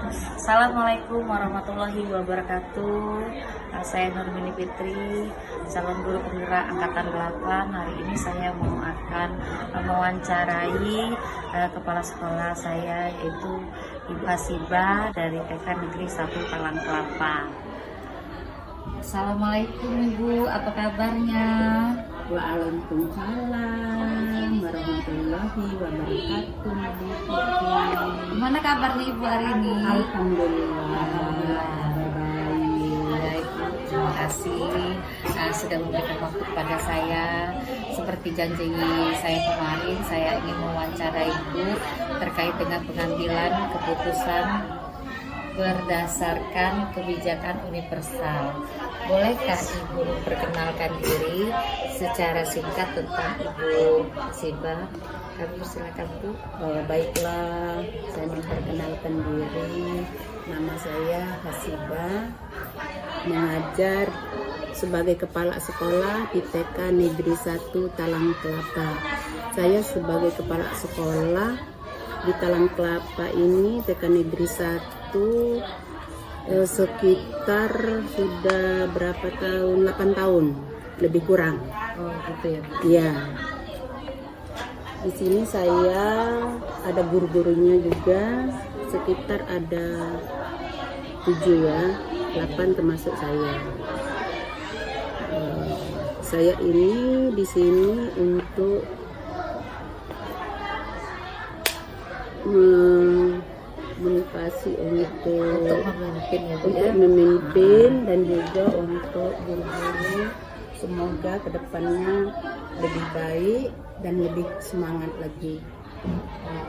Assalamualaikum warahmatullahi wabarakatuh. Saya Nurmini Fitri, calon guru perwira angkatan 8. Hari ini saya akan mewawancarai kepala sekolah saya, yaitu Ibu Hasibah dari TK Negeri 1 Talang Kelapa. Assalamualaikum Ibu, apa kabarnya? Waalaikumsalam warahmatullahi wabarakatuh. Gimana kabarnya Ibu hari ini? Alhamdulillah. Baik, terima kasih sudah memberikan waktu kepada saya. Seperti janji saya kemarin, saya ingin mewawancarai Ibu terkait dengan pengambilan keputusan berdasarkan kebijakan universal. Bolehkah Ibu memperkenalkan diri secara singkat tentang Ibu Hasibah? Kami silakan Bu. Baiklah, saya memperkenalkan diri. Nama saya Hasibah, mengajar sebagai kepala sekolah di TK Negeri 1 Talang Kelapa. Saya sebagai kepala sekolah di Talang Kelapa ini, TK Negeri 1, sekitar sudah berapa tahun? 8 tahun lebih kurang. Oh gitu ya. Iya. Di sini saya ada guru-gurunya juga, sekitar ada 7 ya, 8 termasuk saya. Saya ini di sini untuk motivasi untuk memimpin ya Bu untuk ya. memimpin dan juga untuk guru-guru semoga kedepannya lebih baik dan lebih semangat lagi.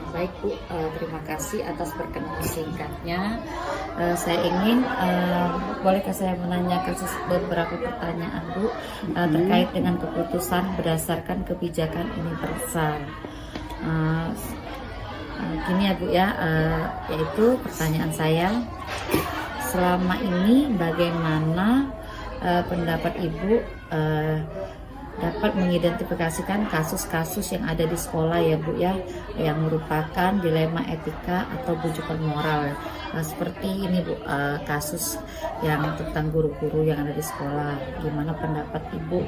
Baik Bu, terima kasih atas perkenalan singkatnya. Saya ingin, bolehkah saya menanyakan beberapa pertanyaan Bu terkait dengan keputusan berdasarkan kebijakan universal. Gini ya Bu ya, yaitu pertanyaan saya, selama ini bagaimana pendapat Ibu dapat mengidentifikasikan kasus-kasus yang ada di sekolah ya Bu ya, yang merupakan dilema etika atau bujukan moral. Seperti ini Bu, kasus yang tentang guru-guru yang ada di sekolah. Gimana pendapat Ibu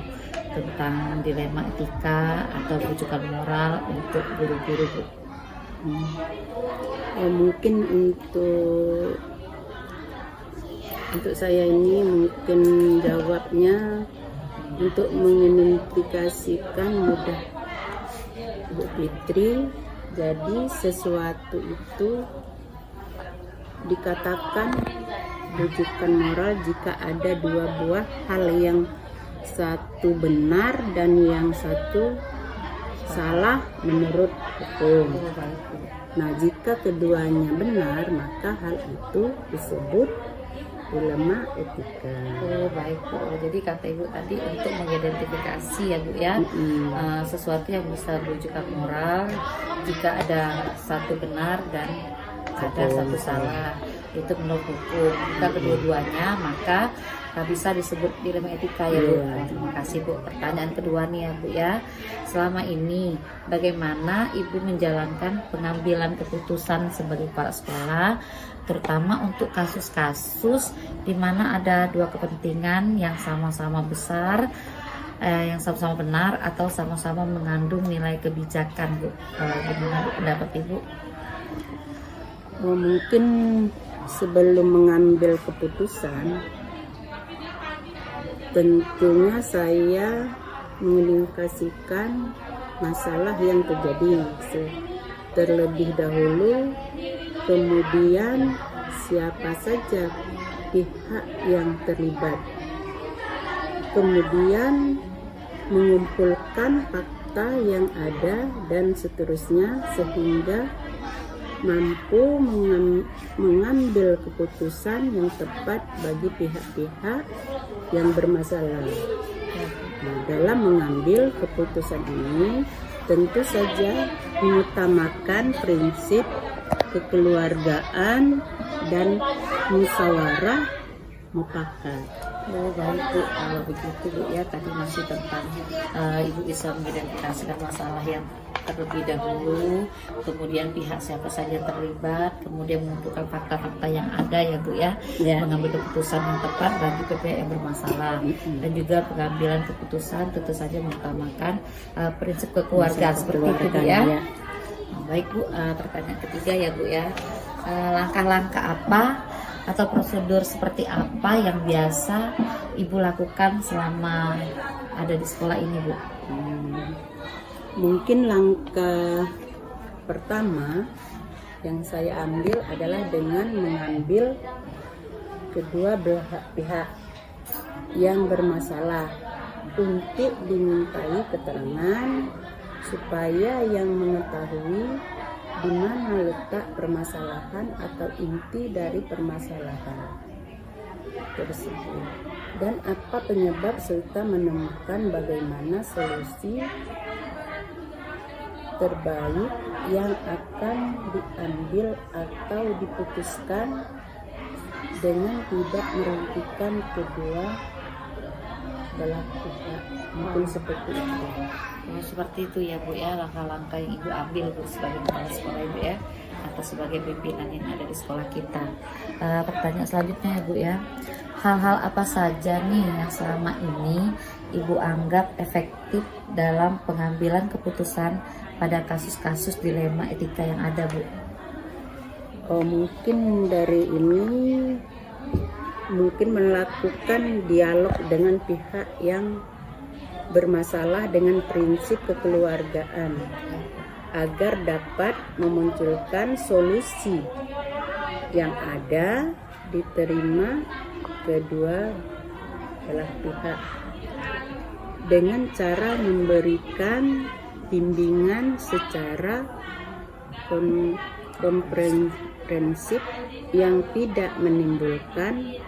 tentang dilema etika atau bujukan moral untuk guru-guru Bu? Mungkin untuk saya ini mungkin jawabnya untuk mengidentifikasikan mudah Bu Fitri. Jadi sesuatu itu dikatakan rujukan moral jika ada dua buah hal, yang satu benar dan yang satu salah menurut hukum. Nah, jika keduanya benar, maka hal itu disebut dilema etika. Oh baik Bu, jadi kata Ibu tadi untuk mengidentifikasi ya Bu ya, sesuatu yang bisa berujukan moral jika ada satu benar dan ada satu salah, itu menurut hukum. Jika kedua-duanya maka bisa disebut dilema etika ya Bu. Terima kasih Bu. Pertanyaan kedua nih ya Bu ya, selama ini bagaimana Ibu menjalankan pengambilan keputusan sebagai kepala sekolah, terutama untuk kasus-kasus di mana ada dua kepentingan yang sama-sama besar, yang sama-sama benar atau sama-sama mengandung nilai kebijakan Bu. Gimana Bu pendapat Ibu? Mungkin sebelum mengambil keputusan, tentunya saya mengidentifikasikan masalah yang terjadi terlebih dahulu, kemudian siapa saja pihak yang terlibat, kemudian mengumpulkan fakta yang ada dan seterusnya sehingga mampu mengambil keputusan yang tepat bagi pihak-pihak yang bermasalah. Nah, dalam mengambil keputusan ini tentu saja mengutamakan prinsip kekeluargaan dan musyawarah mufakat. Oh baik Bu, kalau begitu Bu ya, tadi masih tentang Ibu bisa mengidentifikasikan masalah yang terlebih dahulu, kemudian pihak siapa saja yang terlibat, kemudian mengumpulkan fakta-fakta yang ada ya Bu ya, mengambil keputusan yang tepat bagi PPH yang bermasalah, dan juga pengambilan keputusan tentu saja mengutamakan prinsip kekeluargaan seperti itu Bu ya. Nah, baik Bu, pertanyaan ketiga ya Bu ya, langkah-langkah apa atau prosedur seperti apa yang biasa Ibu lakukan selama ada di sekolah ini Bu? Mungkin langkah pertama yang saya ambil adalah dengan mengambil kedua belah pihak yang bermasalah untuk dimintai keterangan supaya yang mengetahui di mana letak permasalahan atau inti dari permasalahan tersebut dan apa penyebab serta menemukan bagaimana solusi terbaik yang akan diambil atau diputuskan dengan tidak merugikan kedua belah pihak. Mungkin seperti itu. Seperti itu ya Bu ya, langkah-langkah yang Ibu ambil Bu sebagai kepala sekolah Ibu ya, atau sebagai pimpinan yang ada di sekolah kita. Pertanyaan selanjutnya ya Bu ya, hal-hal apa saja nih yang selama ini Ibu anggap efektif dalam pengambilan keputusan pada kasus-kasus dilema etika yang ada Bu? Mungkin dari ini melakukan dialog dengan pihak yang bermasalah dengan prinsip kekeluargaan agar dapat memunculkan solusi yang ada diterima kedua belah pihak dengan cara memberikan bimbingan secara komprehensif yang tidak menimbulkan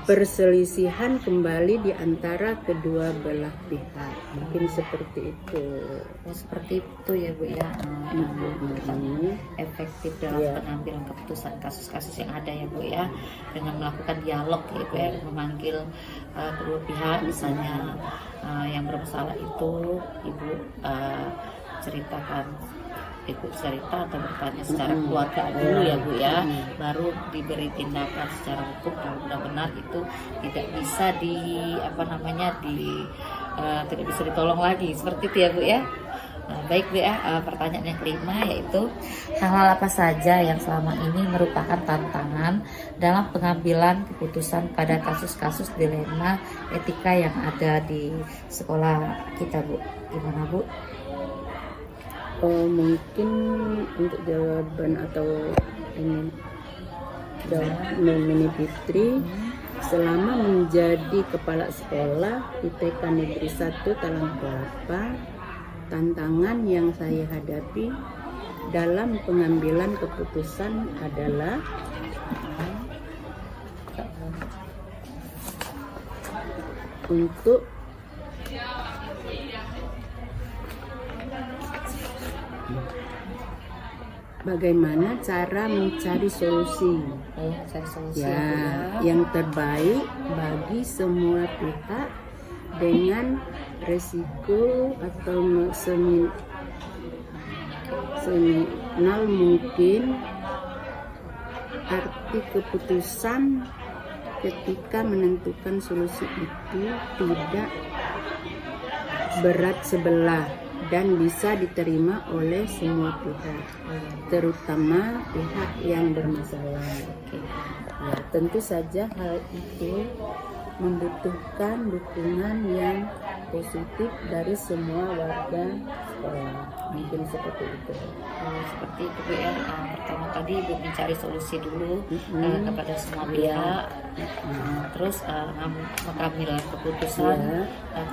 perselisihan kembali di antara kedua belah pihak. Mungkin seperti itu. Seperti itu ya Bu ya, efektif dalam pengambilan keputusan kasus-kasus yang ada ya Bu ya, dengan melakukan dialog ya Bu ya, memanggil kedua pihak, misalnya yang bermasalah itu Ibu ceritakan, ikut cerita atau bertanya secara keluarga dulu ya Bu ya, baru diberi tindakan secara hukum kalau benar-benar itu tidak bisa tidak bisa ditolong lagi, seperti itu ya Bu ya. Baik Bu ya, pertanyaan yang kelima yaitu hal-hal apa saja yang selama ini merupakan tantangan dalam pengambilan keputusan pada kasus-kasus dilema etika yang ada di sekolah kita Bu? Gimana Bu? Mungkin untuk jawaban atau Mini Fitri, selama menjadi kepala sekolah ITK Negeri 1 Talang Kelapa, tantangan yang saya hadapi dalam pengambilan keputusan adalah untuk bagaimana cara mencari solusi yang terbaik bagi semua pihak dengan resiko atau seminimal mungkin. Arti keputusan ketika menentukan solusi itu tidak berat sebelah dan bisa diterima oleh semua pihak, terutama pihak yang bermasalah. Ya, tentu saja hal itu membutuhkan dukungan yang positif dari semua warga sekolah. Mungkin seperti itu. Seperti itu Bu ya. Pertama tadi Ibu mencari solusi dulu kepada semua pihak, terus mengambil keputusan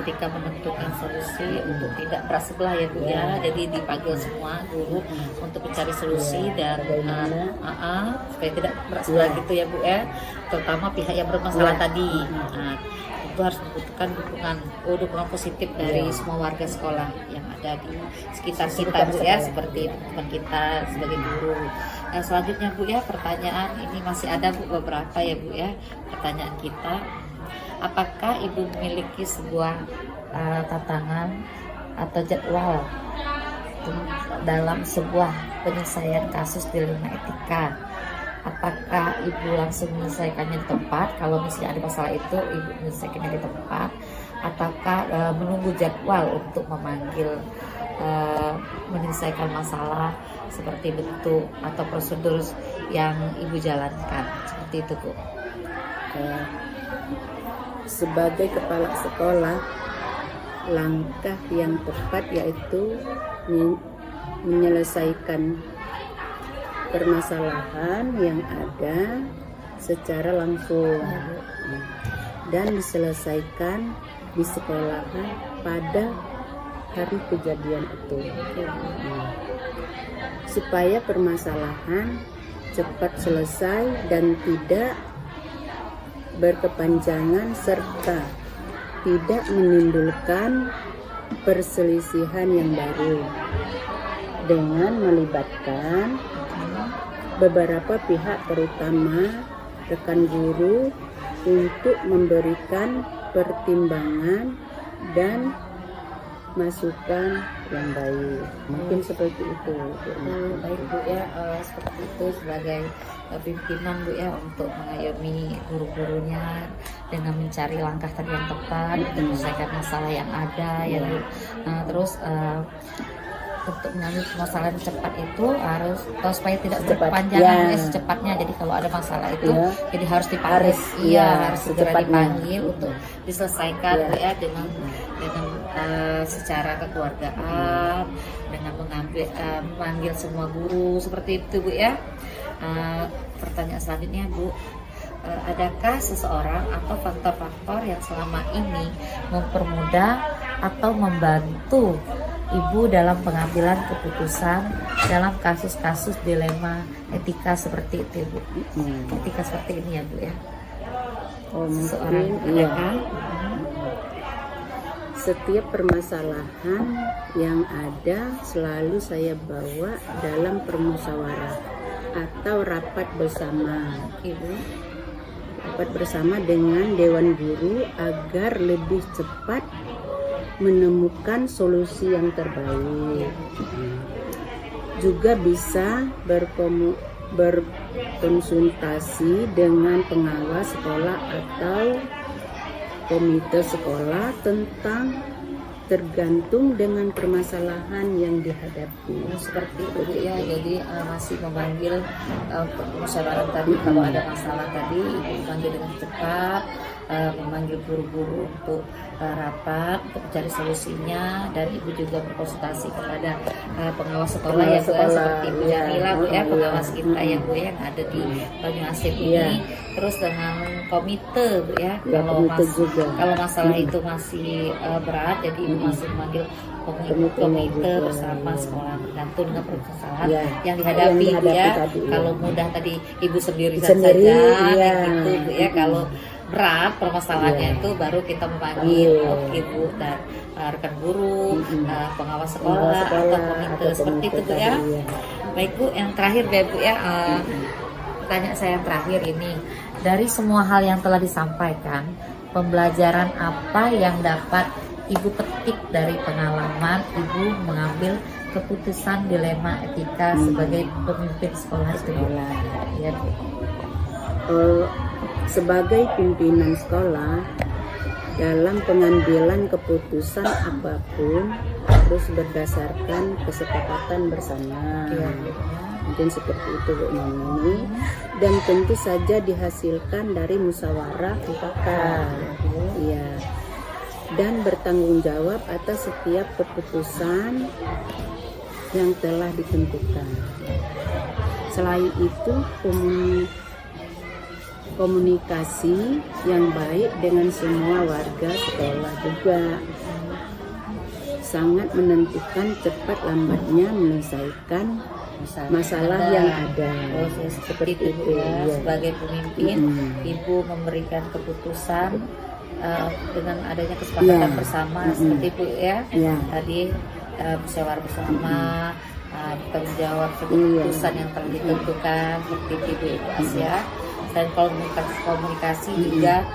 ketika menentukan solusi untuk tidak berat sebelah ya Bu ya. Jadi dipanggil semua guru untuk mencari solusi dan supaya tidak berat sebelah gitu ya Bu ya. Terutama pihak yang bermasalah tadi. Itu harus membutuhkan dukungan positif dari semua warga sekolah yang ada di sekitar kita Bu ya, seperti teman kita sebagai guru. Nah, selanjutnya Bu ya, pertanyaan ini masih ada Bu, beberapa ya Bu ya, pertanyaan kita. Apakah Ibu memiliki sebuah tantangan atau jadwal dalam sebuah penyelesaian kasus dilema etika. Apakah ibu langsung menyelesaikannya di tempat? Kalau misalnya ada masalah itu, ibu menyelesaikannya di tempat, ataukah menunggu jadwal untuk memanggil menyelesaikan masalah seperti bentuk atau prosedur yang ibu jalankan, seperti itu, Bu? Sebagai kepala sekolah, langkah yang tepat yaitu menyelesaikan permasalahan yang ada secara langsung dan diselesaikan di sekolah pada hari kejadian itu, supaya permasalahan cepat selesai dan tidak berkepanjangan serta tidak menimbulkan perselisihan yang baru dengan melibatkan beberapa pihak terutama rekan guru untuk memberikan pertimbangan dan masukan yang baik. Mungkin seperti itu. Baik, Bu, ya, seperti itu sebagai pimpinan, Bu, ya, untuk mengayomi guru-gurunya dengan mencari langkah tadi yang tepat untuk menyelesaikan masalah yang ada, ya, Bu. Terus untuk mengambil permasalahan cepat itu harus supaya tidak berkepanjangan, secepatnya. Jadi kalau ada masalah itu jadi harus dipanggil, harus segera dipanggil untuk diselesaikan, Bu, ya, dengan secara kekeluargaan, dengan memanggil semua guru, seperti itu, Bu, ya. Pertanyaan selanjutnya, Bu, adakah seseorang atau faktor-faktor yang selama ini mempermudah atau membantu ibu dalam pengambilan keputusan dalam kasus-kasus dilema etika seperti itu, Bu? Etika seperti ini, ya, Bu, ya. Seorang kan? Setiap permasalahan yang ada selalu saya bawa dalam permusyawarah atau rapat bersama, rapat bersama dengan Dewan Guru agar lebih cepat menemukan solusi yang terbaik. Juga bisa berkonsultasi dengan pengawas sekolah atau komite sekolah tentang tergantung dengan permasalahan yang dihadapi. Seperti itu, Bu, ya. Jadi masih memanggil musyawarah tadi kalau ada masalah tadi, ibu memanggil dengan cepat, memanggil guru-guru untuk rapat untuk mencari solusinya, dan ibu juga berkonsultasi kepada pengawas sekolah, ya, Bu, seperti Ibu Jamila, Bu, ya, pengawas kita, ya, Bu, yang ada di Banyuasin ini. Terus dengan komite, Bu, ya, kalau masalah itu masih berat, jadi ibu masih memanggil komite bersama sekolah tergantung dengan permasalahan yang dihadapi, Bu, ya. Kalau mudah tadi ibu sendiri saja, gitu, Bu, ya. Kalau berat permasalahannya itu baru kita memanggil ibu dan rekan guru, pengawas sekolah atau komite, seperti itu, Bu, ya. Baik, Bu, yang terakhir, Bu, ya, pertanyaan saya yang terakhir ini, dari semua hal yang telah disampaikan, pembelajaran apa yang dapat ibu petik dari pengalaman ibu mengambil keputusan dilema etika sebagai pemimpin sekolah itu, Bu? Ya, Bu. Sebagai pimpinan sekolah, dalam pengambilan keputusan apapun harus berdasarkan kesepakatan bersama. Mungkin seperti itu, Bu Mami. Dan tentu saja dihasilkan dari musyawarah mufakat. Iya. Dan bertanggung jawab atas setiap keputusan yang telah ditentukan. Selain itu, komunikasi yang baik dengan semua warga sekolah juga sangat menentukan cepat lambatnya menyelesaikan masalah yang ada. Seperti itu, ya. Sebagai pemimpin, ibu memberikan keputusan dengan adanya kesepakatan bersama, seperti itu, ya. Tadi musyawarah bersama, tanggung jawab keputusan yang telah ditentukan, seperti itu, Ibu Asia. Dan komunikasi juga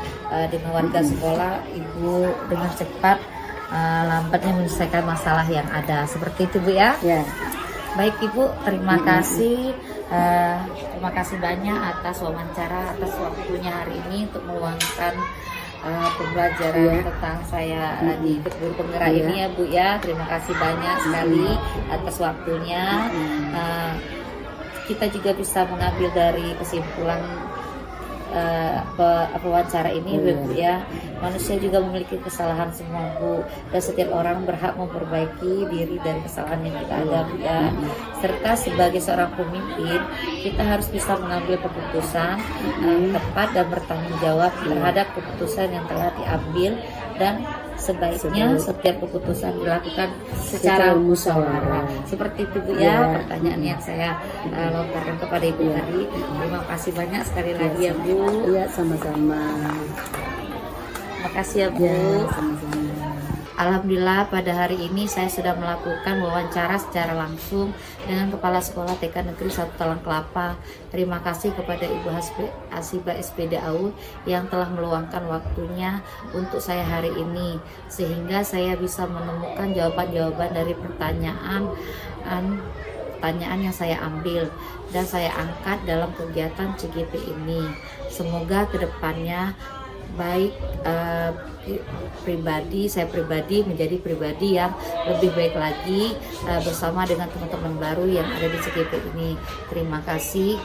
dengan warga sekolah, ibu dengan cepat lambatnya menyelesaikan masalah yang ada. Seperti itu Bu ya. Ya. Baik Ibu, terima kasih. Terima kasih banyak atas wawancara, atas waktunya hari ini untuk meluangkan pembelajaran tentang saya di guru penggerak ini ya Bu ya. Terima kasih banyak sekali atas waktunya. Kita juga bisa mengambil dari kesimpulan wawancara ini Bu ya, manusia juga memiliki kesalahan semua Bu, dan setiap orang berhak memperbaiki diri dari kesalahan yang kita ada Bu ya. Serta sebagai seorang pemimpin kita harus bisa mengambil keputusan tepat dan bertanggung jawab terhadap keputusan yang telah diambil, dan sebaiknya setiap keputusan dilakukan secara musyawarah. Seperti itu Bu ya, pertanyaan yang saya lontarkan kepada Ibu tadi. Terima kasih banyak sekali lagi ya Bu. Iya, sama-sama. Makasih ya Bu. Sama-sama. Alhamdulillah pada hari ini saya sudah melakukan wawancara secara langsung dengan Kepala Sekolah TK Negeri 1 Talang Kelapa. Terima kasih kepada Ibu Hasiba SPD AUD yang telah meluangkan waktunya untuk saya hari ini, sehingga saya bisa menemukan jawaban-jawaban dari pertanyaan yang saya ambil dan saya angkat dalam kegiatan CGP ini. Semoga kedepannya baik saya pribadi menjadi pribadi yang lebih baik lagi bersama dengan teman-teman baru yang ada di CGP ini. Terima kasih.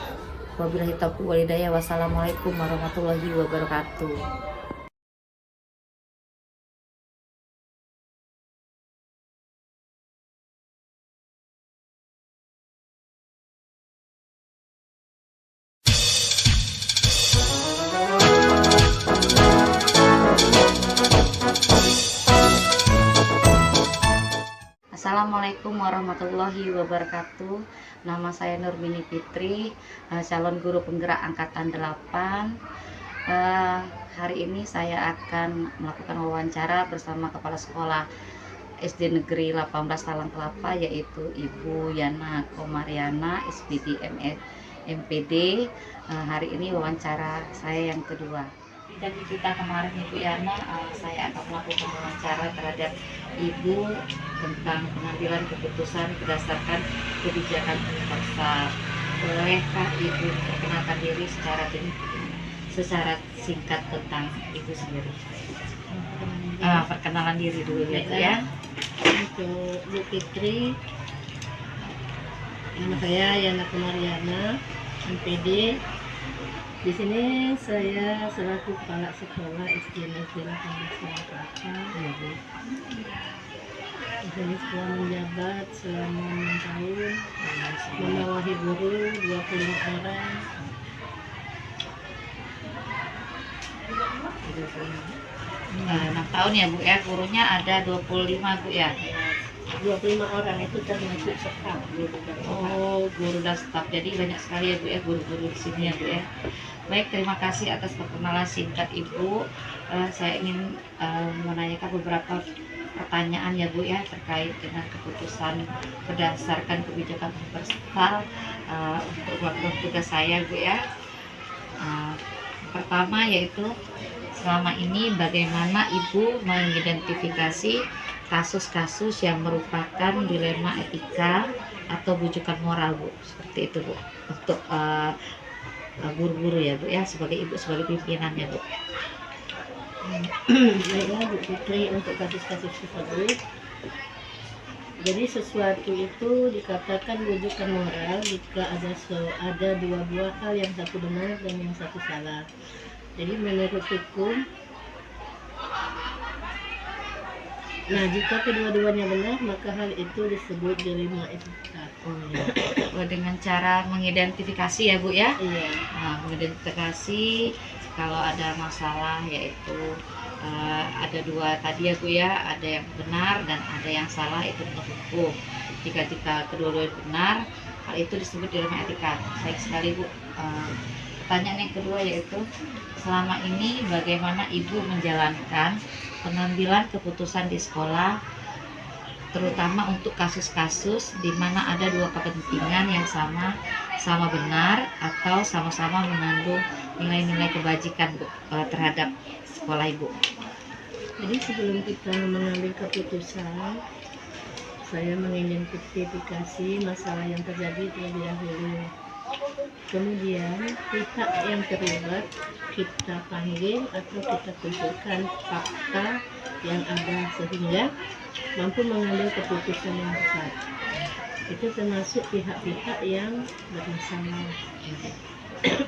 Wabillahi taufiq wal hidayah. Wassalamualaikum warahmatullahi wabarakatuh. Assalamualaikum warahmatullahi wabarakatuh. Nama saya Nurmini Fitri, calon guru penggerak angkatan 8. Hari ini saya akan melakukan wawancara bersama Kepala Sekolah SD Negeri 18 Talang Kelapa, yaitu Ibu Yana Komariana SPD MPD. Hari ini wawancara saya yang kedua. Jadi kita kemarin Ibu Yana, saya akan melakukan wawancara terhadap Ibu tentang pengambilan keputusan berdasarkan kebijakan universal. Bolehkah Ibu perkenalkan diri secara singkat tentang Ibu sendiri? Perkenalan diri dulu ya Bu ya. Untuk Bu Fitri, nama saya Yana Komariana MPD. Di sini saya selaku kepala sekolah SD Negeri 18 Talang Kelapa. Di sini setelah menjabat selama 6 tahun, membawahi guru 25 orang. 6 tahun ya Bu ya, gurunya ada 25 Bu ya. 25 orang itu termasuk staf guru dan staf. Oh, guru dan staf. Jadi banyak sekali ya Bu ya guru-guru di sini ya Bu ya. Baik, terima kasih atas perkenalan singkat Ibu. Saya ingin menanyakan beberapa pertanyaan ya Bu ya terkait dengan keputusan berdasarkan kebijakan universal untuk melakukan tugas saya Bu ya. Pertama yaitu selama ini bagaimana Ibu mengidentifikasi kasus-kasus yang merupakan dilema etika atau bujukan moral Bu, seperti itu Bu, untuk guru-guru ya Bu ya, sebagai Ibu sebagai pimpinannya Bu. Baiklah Bu Fitri, untuk kasus-kasus tersebut, jadi sesuatu itu dikatakan bujukan moral jika ada dua buah hal, yang satu benar dan yang satu salah. Jadi menurut hukum, nah jika kedua-duanya benar maka hal itu disebut dilema etika. Dengan cara mengidentifikasi ya Bu ya. Iya. Mengidentifikasi kalau ada masalah, yaitu ada dua tadi ya Bu ya, ada yang benar dan ada yang salah, itu menurut hukum. Jika kedua-duanya benar, hal itu disebut dilema etika. Baik sekali Bu. Pertanyaan yang kedua yaitu, selama ini bagaimana Ibu menjalankan pengambilan keputusan di sekolah, terutama untuk kasus-kasus di mana ada dua kepentingan yang sama benar atau sama-sama mengandung nilai-nilai kebajikan Bu, terhadap sekolah Ibu. Jadi sebelum kita mengambil keputusan, saya mengidentifikasi masalah yang terjadi terlebih dahulu. Kemudian pihak yang terlibat kita panggil atau kita kumpulkan fakta yang ada sehingga mampu mengambil keputusan yang tepat. Itu termasuk pihak-pihak yang bermasalah.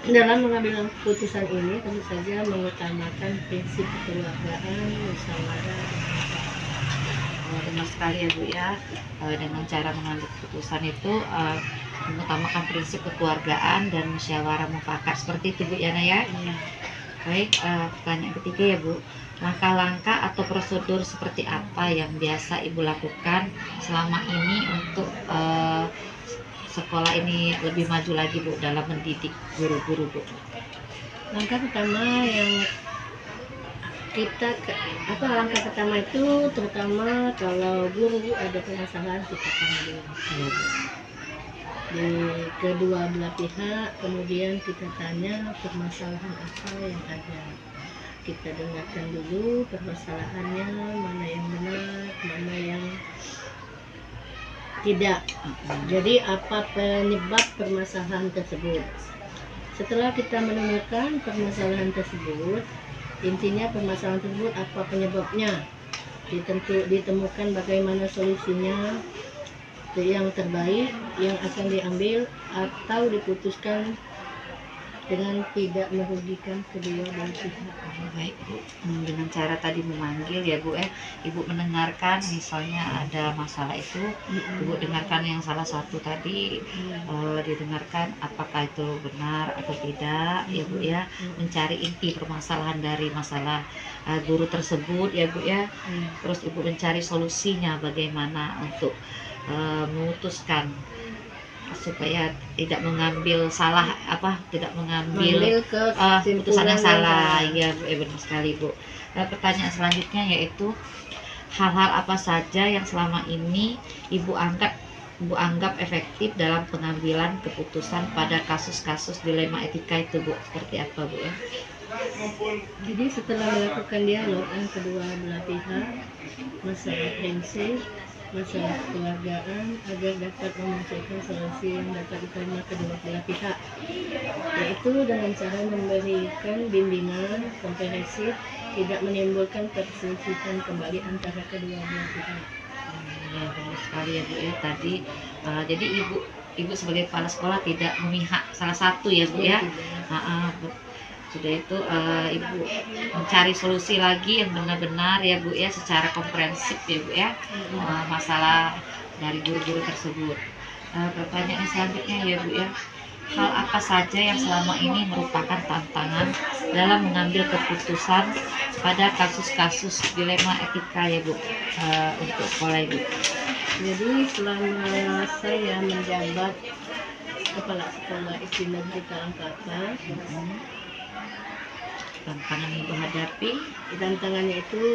Dalam mengambil keputusan ini tentu saja mengutamakan prinsip kekeluargaan, musyawarah, Benar sekali ya Bu ya. Dengan cara mengambil keputusan itu mengutamakan prinsip kekeluargaan dan musyawarah mufakat, seperti itu Bu Yana ya. Baik, pertanyaan ketiga ya Bu, langkah-langkah atau prosedur seperti apa yang biasa Ibu lakukan selama ini untuk sekolah ini lebih maju lagi Bu dalam mendidik guru-guru Bu? Langkah pertama yang langkah pertama itu terutama kalau guru ada permasalahan kita panggil di kedua belah pihak, kemudian kita tanya permasalahan apa yang ada, kita dengarkan dulu permasalahannya, mana yang benar, mana yang tidak. Jadi apa penyebab permasalahan tersebut. Setelah kita menemukan permasalahan tersebut, intinya permasalahan tersebut apa penyebabnya, ditemukan bagaimana solusinya yang terbaik yang akan diambil atau diputuskan dengan tidak merugikan kedua belah pihak. Baik Bu, dengan cara tadi memanggil ya Bu Ibu mendengarkan misalnya ada masalah itu, Ibu dengarkan yang salah satu tadi, didengarkan apakah itu benar atau tidak ya Bu ya, mencari inti permasalahan dari masalah guru tersebut ya Bu ya. Terus Ibu mencari solusinya bagaimana untuk memutuskan supaya tidak mengambil tidak mengambil keputusan yang salah. Ya Bu, benar sekali Bu. Pertanyaan selanjutnya yaitu hal-hal apa saja yang selama ini Ibu anggap efektif dalam pengambilan keputusan pada kasus-kasus dilema etika itu Bu, seperti apa Bu ya? Jadi setelah melakukan dialog dengan kedua belah pihak, masalah prinsip, masalah kekeluargaan agar dapat memunculkan solusi yang dapat diterima kedua belah pihak, yaitu dengan cara memberikan bimbingan komprehensif, tidak menimbulkan perselisihan kembali antara kedua belah pihak. Ya benar sekali ya Bu ya tadi. Jadi ibu sebagai kepala sekolah tidak memihak salah satu ya Bu ya. Sudah itu Ibu mencari solusi lagi yang benar-benar ya Bu ya, secara komprehensif ya Bu ya, masalah dari guru-guru tersebut. Pertanyaan selanjutnya ya Bu ya, hal apa saja yang selama ini merupakan tantangan dalam mengambil keputusan pada kasus-kasus dilema etika ya Bu, untuk sekolah Ibu? Jadi selama saya menjabat kepala sekolah SD Negeri Karangkata, tantangan yang Ibu hadapi, tantangannya itu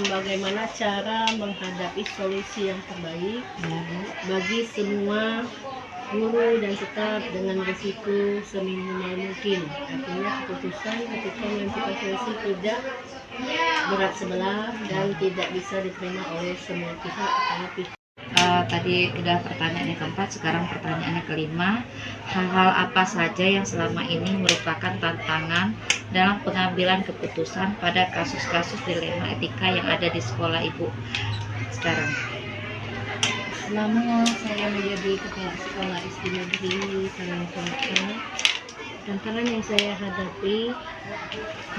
bagaimana cara menghadapi solusi yang terbaik bagi semua guru dan staf dengan risiko seminimal mungkin. Artinya keputusan ketika menentukan solusi tidak berat sebelah dan tidak bisa diterima oleh semua pihak atau pihak. Tadi udah pertanyaan yang keempat, sekarang pertanyaan yang kelima. Hal-hal apa saja yang selama ini merupakan tantangan dalam pengambilan keputusan pada kasus-kasus dilema etika yang ada di sekolah Ibu sekarang? Selama saya menjadi kepala sekolah SD Negeri Karangkata, tantangan yang saya hadapi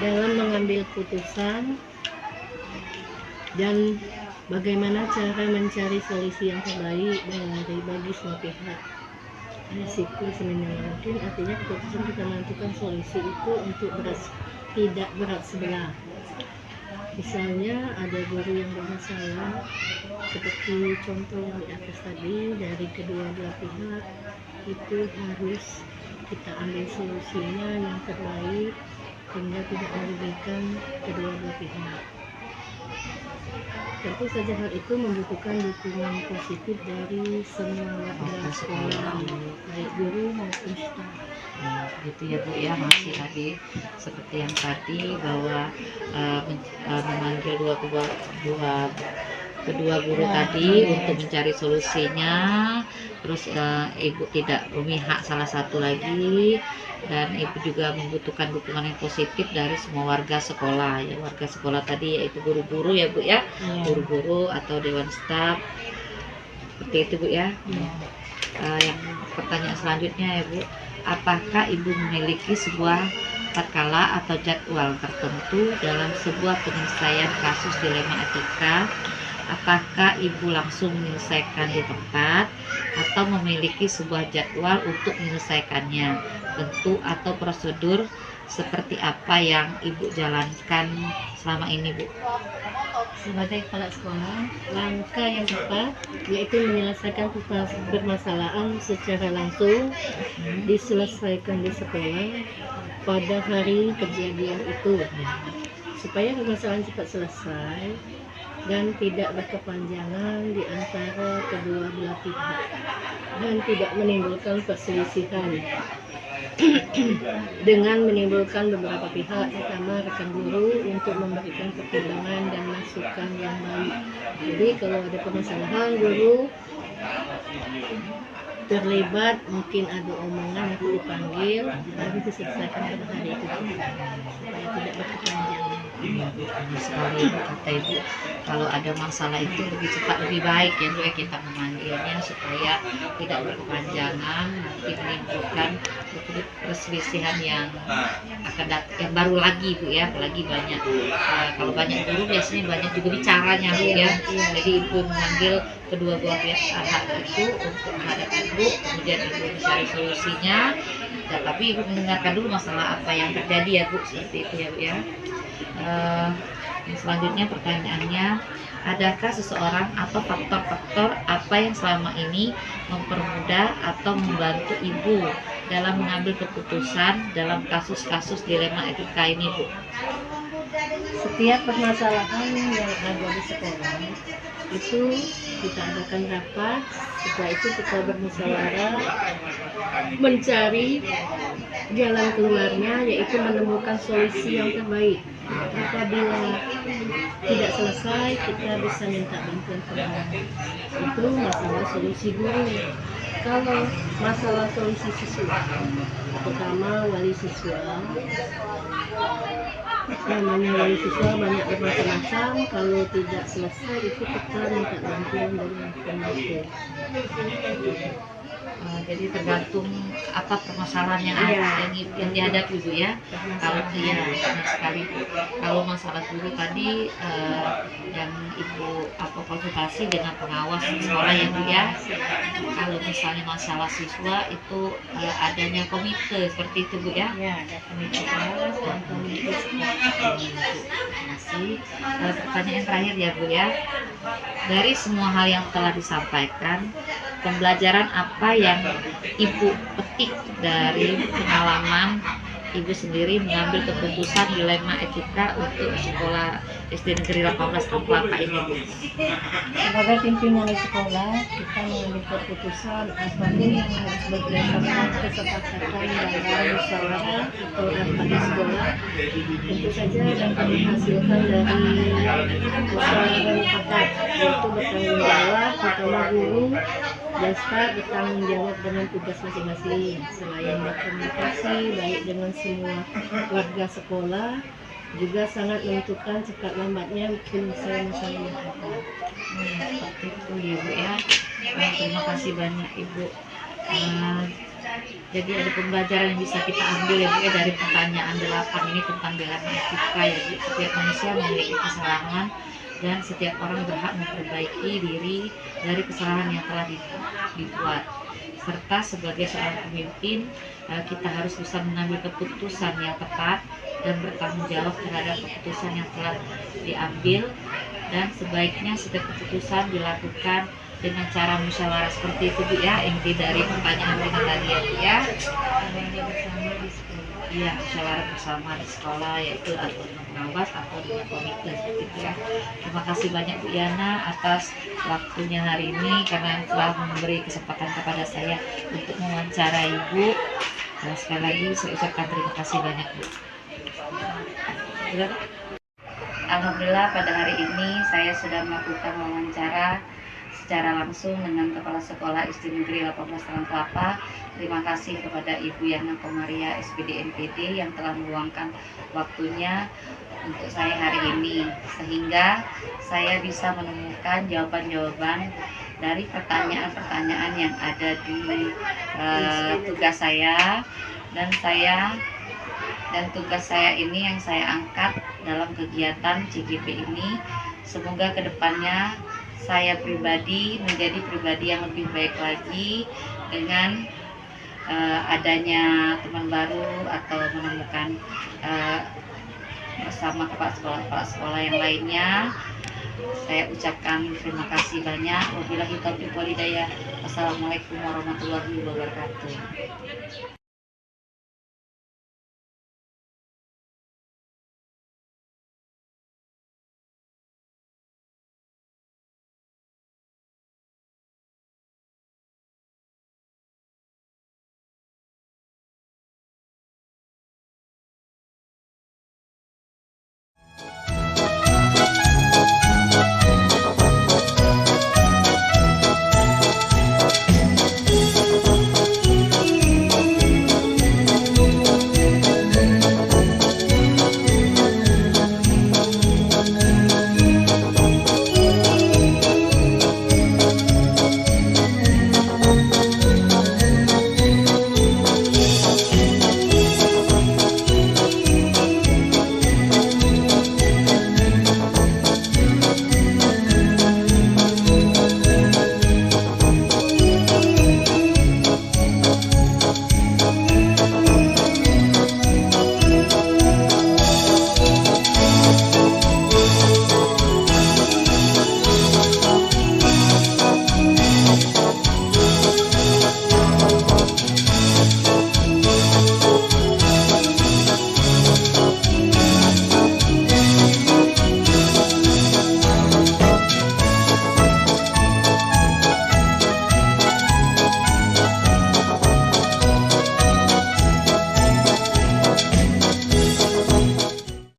dalam mengambil keputusan dan bagaimana cara mencari solusi yang terbaik bagi semua pihak. Risiko seminimal mungkin, artinya keputusan kita menentukan solusi itu untuk tidak berat sebelah. Misalnya ada guru yang bermasalah, seperti contoh yang di atas tadi, dari kedua belah pihak itu harus kita ambil solusinya yang terbaik sehingga tidak merugikan kedua belah pihak. Tentu saja hal itu membutuhkan dukungan positif dari semua warga sekolah, baik guru maupun staf. Gitu ya Bu ya, masih tadi seperti yang tadi bahwa memanggil kedua guru tadi untuk mencari solusinya, terus ibu tidak memihak salah satu lagi, dan ibu juga membutuhkan dukungan yang positif dari semua warga sekolah ya, warga sekolah tadi yaitu guru-guru ya Bu ya, guru-guru atau dewan staf seperti itu Bu ya. Yang pertanyaan selanjutnya ya Bu, apakah ibu memiliki sebuah tatkala atau jadwal tertentu dalam sebuah penyelesaian kasus dilema etika? Apakah ibu langsung menyelesaikan di tempat atau memiliki sebuah jadwal untuk menyelesaikannya? Bentuk atau prosedur seperti apa yang ibu jalankan selama ini Bu? Sebagai kepala sekolah, langkah yang tepat yaitu menyelesaikan permasalahan secara langsung, diselesaikan di sekolah pada hari kejadian itu, supaya permasalahan cepat selesai dan tidak berkepanjangan di antara kedua belah pihak dan tidak menimbulkan perselisihan dengan menimbulkan beberapa pihak, terutama rekan guru, untuk memberikan pertimbangan dan masukan yang baik. Jadi kalau ada permasalahan guru terlibat, mungkin ada omongan yang perlu dipanggil, harus diselesaikan pada hari itu supaya tidak berkepanjangan. Benar sekali kata ibu, kalau ada masalah itu lebih cepat lebih baik ya Bu ya, kita memanggilnya supaya tidak berkepanjangan, nanti menimbulkan perselisihan yang akan yang baru lagi Bu ya, apalagi banyak kalau banyak guru biasanya banyak juga bicaranya Bu ya. Jadi ibu memanggil kedua belah pihak itu untuk menghadap ibu, kemudian ibu mencari solusinya, tapi ibu mendengarkan dulu masalah apa yang terjadi ya Bu, seperti itu ya Bu ya. Yang selanjutnya pertanyaannya, adakah seseorang atau faktor-faktor apa yang selama ini mempermudah atau membantu ibu dalam mengambil keputusan dalam kasus-kasus dilema etika ini Bu? Setiap permasalahan yang ada di sekolah itu kita adakan rapat, setelah itu kita bermusyawarah mencari jalan keluarnya, yaitu menemukan solusi yang terbaik. Apabila tidak selesai, kita bisa minta bantuan orang. Itu masalah solusi guru. Kalau masalah solusi siswa, pertama wali siswa, namanya wali siswa banyak bermacam-macam. Kalau tidak selesai itu kita minta bantuan dari pembantu. Jadi tergantung apa permasalahan yang ada, yang dihadapi Bu ya. Kalau benar sekali Bu. Kalau masalah guru tadi yang ibu konsultasi dengan pengawas sekolah ya Bu ya. Kalau misalnya masalah siswa itu adanya komite seperti itu Bu ya. Ya, ada komite pengawas dan komite Masih pertanyaan terakhir ya Bu ya. Dari semua hal yang telah disampaikan, pembelajaran apa yang ibu petik dari pengalaman ibu sendiri mengambil keputusan dilema etika untuk sekolah SD Negeri 18 Kamplaka ini Bu? Sebagai pimpinan di sekolah, kita mengambil keputusan apapun yang harus berdasarkan kesepakatan dalam musyawarah atau rapat di sekolah, tentu saja dapat dihasilkan dari musyawarah mufakat, yaitu bertanggung jawab, terutama guru dan staf bertanggung jawab dengan tugas masing-masing. Selain berkomunikasi baik dengan semua warga sekolah, juga sangat menentukan cepat lambatnya penyelesaian masalah yang ada. Seperti itu ya Bu ya. Terima kasih banyak Ibu. Jadi ada pembelajaran yang bisa kita ambil ya Bu ya dari pertanyaan 8 ini tentang dilema etika ya Bu. Setiap manusia memiliki kesalahan dan setiap orang berhak memperbaiki diri dari kesalahan yang telah dibuat. Serta sebagai seorang pemimpin, kita harus bisa mengambil keputusan yang tepat dan bertanggung jawab terhadap keputusan yang telah diambil, dan sebaiknya setiap keputusan dilakukan dengan cara musyawarah seperti itu Bu ya. Inti dari pertanyaan kita tadi ya Bu ya. Iya, musyawarah bersama di sekolah, yaitu atau pengawas atau dengan komite seperti itu ya. Terima kasih banyak Bu Yana atas waktunya hari ini karena telah memberi kesempatan kepada saya untuk mewawancara Ibu. Sekali lagi saya ucapkan terima kasih banyak, Bu. Alhamdulillah pada hari ini saya sudah melakukan wawancara secara langsung dengan Kepala Sekolah SD Negeri 18 Terang Kelapa. Terima kasih kepada Ibu Yana Komaria SPD NPD yang telah meluangkan waktunya untuk saya hari ini, sehingga saya bisa menemukan jawaban-jawaban dari pertanyaan-pertanyaan yang ada di tugas saya, dan tugas saya ini yang saya angkat dalam kegiatan CGP ini. Semoga kedepannya saya pribadi menjadi pribadi yang lebih baik lagi dengan adanya teman baru atau menemukan bersama kepala sekolah yang lainnya. Saya ucapkan terima kasih banyak. Wabillahi taufiq wal hidayah. Wassalamualaikum warahmatullahi wabarakatuh.